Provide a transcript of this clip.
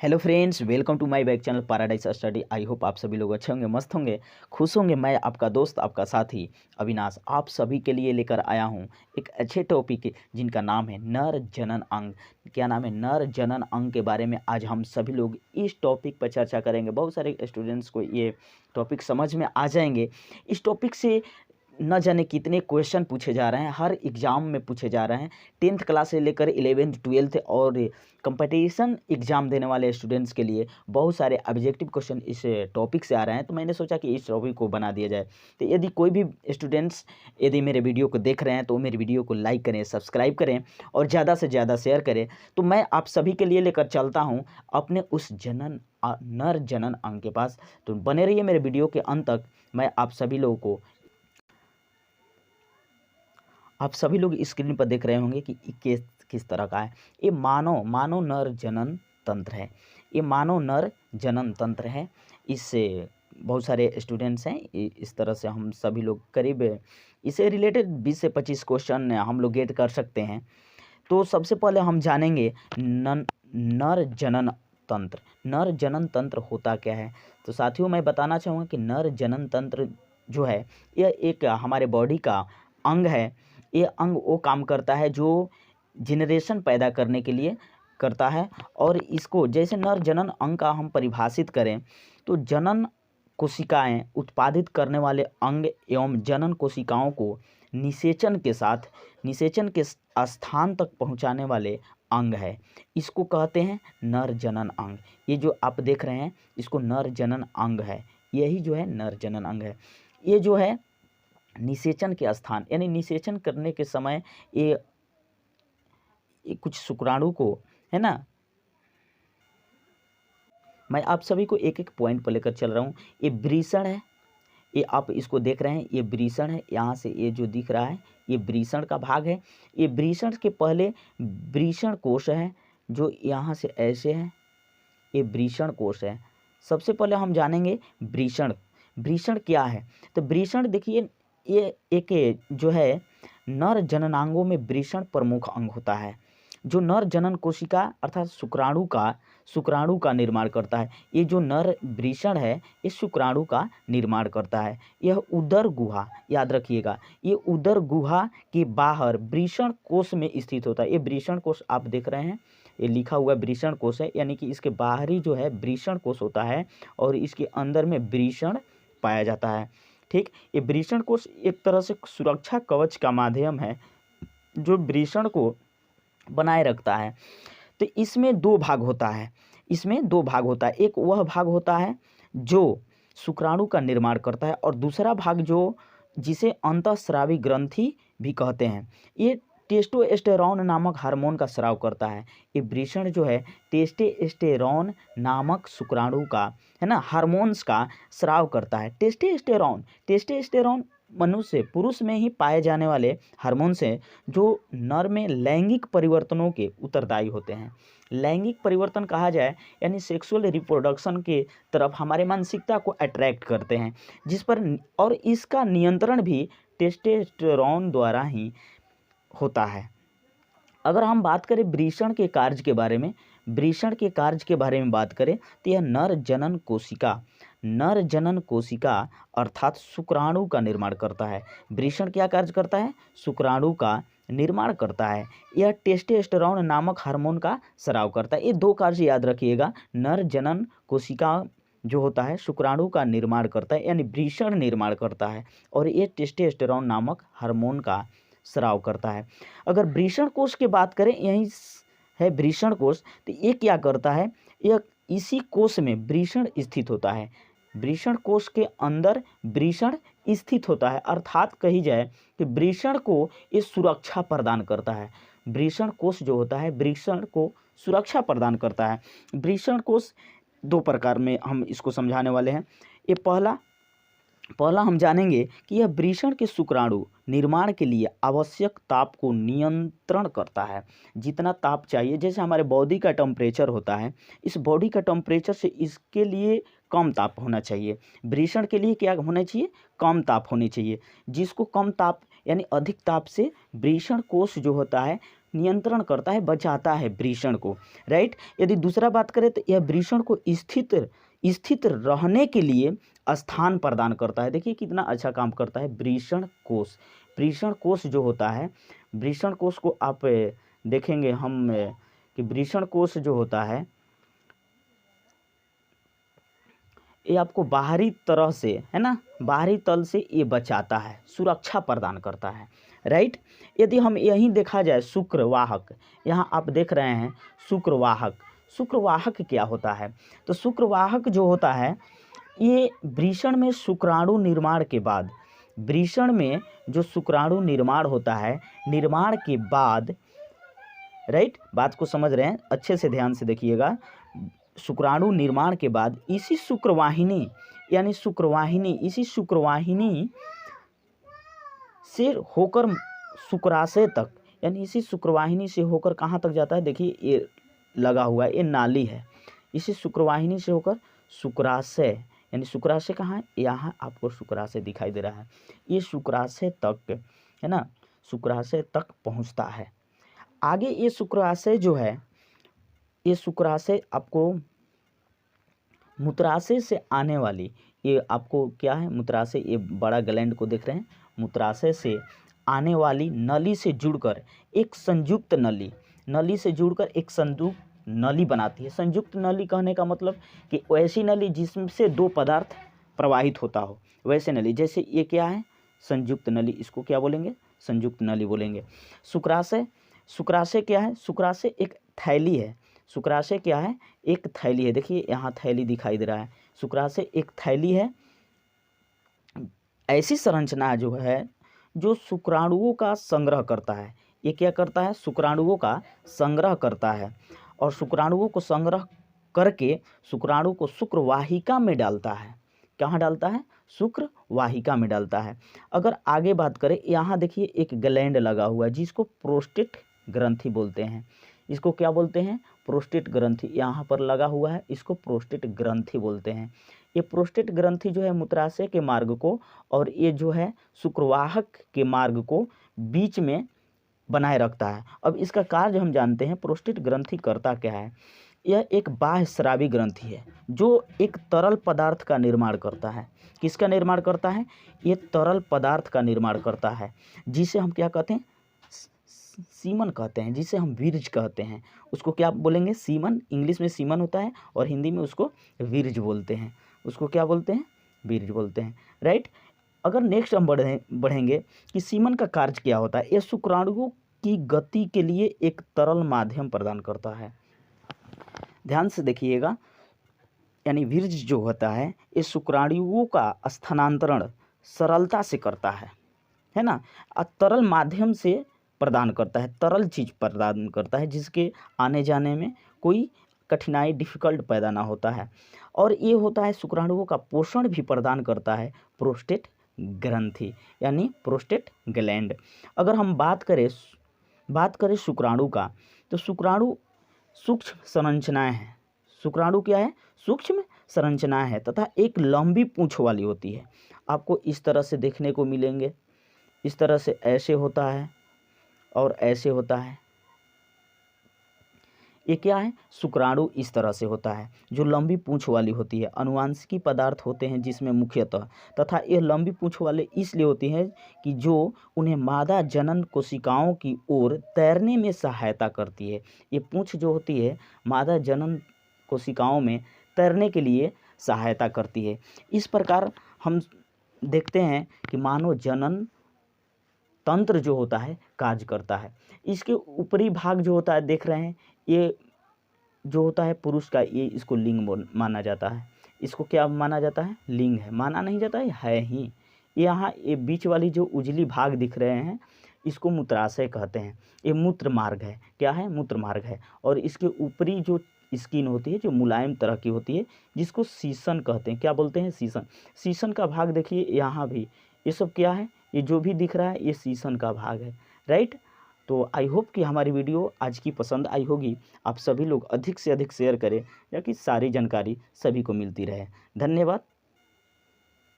Hello friends, welcome to my back channel Paradise Study. I hope आप सभी लोग अच्छे होंगे, मस्त होंगे, खुश होंगे। मैं आपका दोस्त, आपका साथी अविनाश आप सभी के लिए लेकर आया हूं एक अच्छे टॉपिक जिनका नाम है नर जनन अंग। क्या नाम है? नर जनन अंग के बारे में आज हम सभी लोग इस टॉपिक पर चर्चा करेंगे। बहुत सारे स्टूडेंट्स को ये टॉपिक समझ में आ जाएंगे। इस टॉपिक से न जाने कितने क्वेश्चन पूछे जा रहे हैं, हर एग्ज़ाम में पूछे जा रहे हैं। 10th क्लास से लेकर 11th 12th और कंपटीशन एग्ज़ाम देने वाले स्टूडेंट्स के लिए बहुत सारे ऑब्जेक्टिव क्वेश्चन इस टॉपिक से आ रहे हैं। तो मैंने सोचा कि इस टॉपिक को बना दिया जाए। तो यदि कोई भी स्टूडेंट्स यदि मेरे वीडियो को देख रहे हैं तो मेरे वीडियो को लाइक करें, सब्सक्राइब करें और ज़्यादा से ज़्यादा शेयर करें। तो मैं आप सभी के लिए लेकर चलता हूँ अपने उस नर जनन अंग के पास। तो बने रहिए मेरे वीडियो के अंत तक। मैं आप सभी लोगों को, आप सभी लोग स्क्रीन पर देख रहे होंगे कि किस तरह का है। ये मानव नर जनन तंत्र है। ये मानव नर जनन तंत्र है। इससे बहुत सारे स्टूडेंट्स हैं। इस तरह से हम सभी लोग करीब इससे रिलेटेड 20 से 25 क्वेश्चन हम लोग गेट कर सकते हैं। तो सबसे पहले हम जानेंगे नर जनन तंत्र। नर जनन तंत्र होता क्या है? तो साथियों, मैं बताना चाहूँगा कि नर जनन तंत्र जो है यह एक हमारे बॉडी का अंग है। ये अंग वो काम करता है जो जनरेशन पैदा करने के लिए करता है। और इसको जैसे नर जनन अंग का हम परिभाषित करें तो जनन कोशिकाएं उत्पादित करने वाले अंग एवं जनन कोशिकाओं को निषेचन के स्थान तक पहुंचाने वाले अंग है। इसको कहते हैं नर जनन अंग। ये जो आप देख रहे हैं इसको नर जनन अंग है। यही जो है नर जनन अंग है। ये जो है निषेचन के स्थान यानी निषेचन करने के समय ये कुछ शुक्राणु को, है ना, मैं आप सभी को एक एक पॉइंट पर लेकर चल रहा हूँ। ये वृषण है। ये आप इसको देख रहे हैं, ये वृषण है। यहाँ से ये जो दिख रहा है ये वृषण का भाग है। ये वृषण के पहले वृषण कोश है जो यहाँ से ऐसे है। ये वृषण कोश है। सबसे पहले हम जानेंगे वृषण। वृषण क्या है? तो वृषण देखिए, ये एक जो है नर जननांगों में वृषण प्रमुख अंग होता है जो नर जनन कोशिका अर्थात शुक्राणु का निर्माण करता है। ये जो नर वृषण है ये शुक्राणु का निर्माण करता है। यह उदर गुहा, याद रखिएगा, ये उदर गुहा के बाहर वृषण कोश में स्थित होता है। ये वृषण कोश आप देख रहे हैं, ये लिखा हुआ वृषण कोश है, यानी कि इसके बाहरी जो है वृषण कोश होता है और इसके अंदर में वृषण पाया जाता है। ठीक, ये वृषण कोश एक तरह से सुरक्षा कवच का माध्यम है जो वृषण को बनाए रखता है। तो इसमें दो भाग होता है। एक वह भाग होता है जो शुक्राणु का निर्माण करता है और दूसरा भाग जो जिसे अंतःस्रावी ग्रंथि भी कहते हैं। ये टेस्टोस्टेरोन नामक हार्मोन का स्राव करता है। ये वृषण जो है टेस्टोस्टेरोन नामक शुक्राणु का, है ना, हार्मोन्स का स्राव करता है। टेस्टोस्टेरोन मनुष्य पुरुष में ही पाए जाने वाले हार्मोन्स हैं जो नर में लैंगिक परिवर्तनों के उत्तरदायी होते हैं। लैंगिक परिवर्तन कहा जाए यानी सेक्सुअल रिप्रोडक्शन के तरफ हमारे मानसिकता को अट्रैक्ट करते हैं, जिस पर और इसका नियंत्रण भी टेस्टोस्टेरोन द्वारा ही होता है। अगर हम बात करें वृषण के कार्य के बारे में बात करें तो यह नर जनन कोशिका अर्थात शुक्राणु का निर्माण करता है। वृषण क्या कार्य करता है? शुक्राणु का निर्माण करता है। यह टेस्टोस्टेरोन नामक हार्मोन का स्राव करता है। ये दो कार्य याद रखिएगा। नर जनन कोशिका जो होता है शुक्राणु का निर्माण करता है यानी वृषण निर्माण करता है, और ये टेस्टोस्टेरोन नामक हार्मोन का स्राव करता है। अगर वृषण कोश की बात करें, यही है वृषण कोश, तो ये क्या करता है? यह इसी कोश में वृषण स्थित होता है। वृषण कोश के अंदर वृषण स्थित होता है, अर्थात कही जाए कि वृषण को ये सुरक्षा प्रदान करता है। वृषण कोश जो होता है वृषण को सुरक्षा प्रदान करता है। वृषण कोश दो प्रकार में हम इसको समझाने वाले हैं। ये पहला हम जानेंगे कि यह वृषण के शुक्राणु निर्माण के लिए आवश्यक ताप को नियंत्रण करता है। जितना ताप चाहिए, जैसे हमारे बॉडी का टेम्परेचर होता है, इस बॉडी का टेम्परेचर से इसके लिए कम ताप होना चाहिए। वृषण के लिए क्या होना चाहिए? कम ताप होनी चाहिए। जिसको कम ताप यानी अधिक ताप से वृषण कोश जो होता है नियंत्रण करता है, बचाता है वृषण को, राइट। यदि दूसरा बात करें तो यह वृषण को स्थित रहने के लिए स्थान प्रदान करता है। देखिए कितना अच्छा काम करता है वृषण कोश। वृषण कोश जो होता है, वृषण कोश को आप देखेंगे हम कि वृषण कोश जो होता है ये आपको बाहरी तरह से, है ना, बाहरी तल से ये बचाता है, सुरक्षा प्रदान करता है, राइट। यदि हम यहीं देखा जाए शुक्रवाहक, यहाँ आप देख रहे हैं शुक्रवाहक। शुक्रवाहक क्या होता है? तो शुक्रवाहक जो होता है ये वृषण में शुक्राणु निर्माण के बाद, वृषण में जो शुक्राणु निर्माण होता है, निर्माण के बाद, राइट, बात को समझ रहे हैं, अच्छे से ध्यान से देखिएगा। शुक्राणु निर्माण के बाद इसी शुक्रवाहिनी यानी शुक्रवाहिनी, इसी शुक्रवाहिनी से होकर शुक्राशय तक, यानी इसी शुक्रवाहिनी से होकर कहाँ तक जाता है? देखिए ये लगा हुआ है, ये नाली है। इसी शुक्रवाहिनी से होकर शुक्राशय, यानी शुक्राशय कहाँ है? यहाँ आपको शुक्राशय दिखाई दे रहा है। ये शुक्राशय तक, है ना, शुक्राशय तक पहुँचता है। आगे ये शुक्राशय जो है, ये शुक्राशय आपको मूत्राशय से आने वाली, ये आपको क्या है, मूत्राशय, ये बड़ा ग्लैंड को देख रहे हैं, मूत्राशय से आने वाली नली से जुड़कर एक संयुक्त नली से जुड़कर एक संयुक्त नली बनाती है। संयुक्त नली कहने का मतलब कि वैसी नली जिससे दो पदार्थ प्रवाहित होता हो, वैसे नली। जैसे ये क्या है? संयुक्त नली, इसको क्या बोलेंगे? संयुक्त नली बोलेंगे। शुक्राशय क्या है? शुक्राशय एक थैली है। शुक्राशय क्या है? एक थैली है। देखिए यहाँ थैली दिखाई दे रहा है। शुक्राशय एक थैली है, ऐसी संरचना जो है जो शुक्राणुओं का संग्रह करता है। ये क्या करता है? शुक्राणुओं का संग्रह करता है, और शुक्राणुओं को संग्रह करके शुक्राणु को शुक्रवाहिका में डालता है। कहाँ डालता है? शुक्रवाहिका में डालता है। अगर आगे बात करें, यहाँ देखिए एक ग्लैंड लगा हुआ है जिसको प्रोस्टेट ग्रंथि बोलते हैं। इसको क्या बोलते हैं? प्रोस्टेट ग्रंथि यहाँ पर लगा हुआ है, इसको प्रोस्टेट ग्रंथि बोलते हैं। ये प्रोस्टेट ग्रंथि जो है मूत्राशय के मार्ग को और ये जो है शुक्रवाहक के मार्ग को बीच में बनाए रखता है। अब इसका कार्य हम जानते हैं। प्रोस्टेट ग्रंथि करता क्या है? यह एक बाह्य स्रावी ग्रंथि है जो एक तरल पदार्थ का निर्माण करता है। किसका निर्माण करता है? ये तरल पदार्थ का निर्माण करता है, जिसे हम क्या कहते हैं? सीमन कहते हैं, जिसे हम वीर्ज कहते हैं। उसको क्या बोलेंगे? सीमन। इंग्लिश में सीमन होता है और हिंदी में उसको वीर्ज बोलते हैं। उसको क्या बोलते हैं? वीर्ज बोलते हैं, राइट। अगर नेक्स्ट हम बढ़ेंगे कि सीमन का कार्य क्या होता है। यह शुक्राणुओं की गति के लिए एक तरल माध्यम प्रदान करता है। ध्यान से देखिएगा, यानी वीर्ज जो होता है ये शुक्राणुओं का स्थानांतरण सरलता से करता है ना। तरल माध्यम से प्रदान करता है, तरल चीज़ प्रदान करता है जिसके आने जाने में कोई कठिनाई, डिफ़िकल्ट पैदा ना होता है। और ये होता है शुक्राणुओं का पोषण भी प्रदान करता है प्रोस्टेट ग्रंथि, यानी प्रोस्टेट ग्लैंड। अगर हम बात करें शुक्राणु का, तो शुक्राणु सूक्ष्म संरचनाएं हैं। शुक्राणु क्या है? सूक्ष्म संरचनाएं है तथा एक लंबी पूंछ वाली होती है। आपको इस तरह से देखने को मिलेंगे, इस तरह से ऐसे होता है और ऐसे होता है। ये क्या है? शुक्राणु इस तरह से होता है जो लंबी पूंछ वाली होती है। अनुवांशिकी पदार्थ होते हैं जिसमें मुख्यतः, तथा ये लंबी पूंछ वाले इसलिए होती हैं कि जो उन्हें मादा जनन कोशिकाओं की ओर तैरने में सहायता करती है। ये पूंछ जो होती है मादा जनन कोशिकाओं में तैरने के लिए सहायता करती है। इस प्रकार हम देखते हैं कि मानव जनन तंत्र जो होता है कार्य करता है। इसके ऊपरी भाग जो होता है देख रहे हैं, ये जो होता है पुरुष का, ये इसको लिंग माना जाता है। इसको क्या माना जाता है? लिंग है, माना नहीं जाता है ही। यहाँ ये बीच वाली जो उजली भाग दिख रहे हैं इसको मूत्राशय कहते हैं। ये मूत्र मार्ग है। क्या है? मूत्र मार्ग है। और इसके ऊपरी जो स्किन होती है जो मुलायम तरह की होती है जिसको शीशन कहते हैं। क्या बोलते हैं? शीशन। शीशन का भाग देखिए यहाँ भी, ये सब क्या है? ये जो भी दिख रहा है ये शीशन का भाग है, राइट। तो आई होप कि हमारी वीडियो आज की पसंद आई होगी। आप सभी लोग अधिक से अधिक शेयर करें ताकि सारी जानकारी सभी को मिलती रहे। धन्यवाद।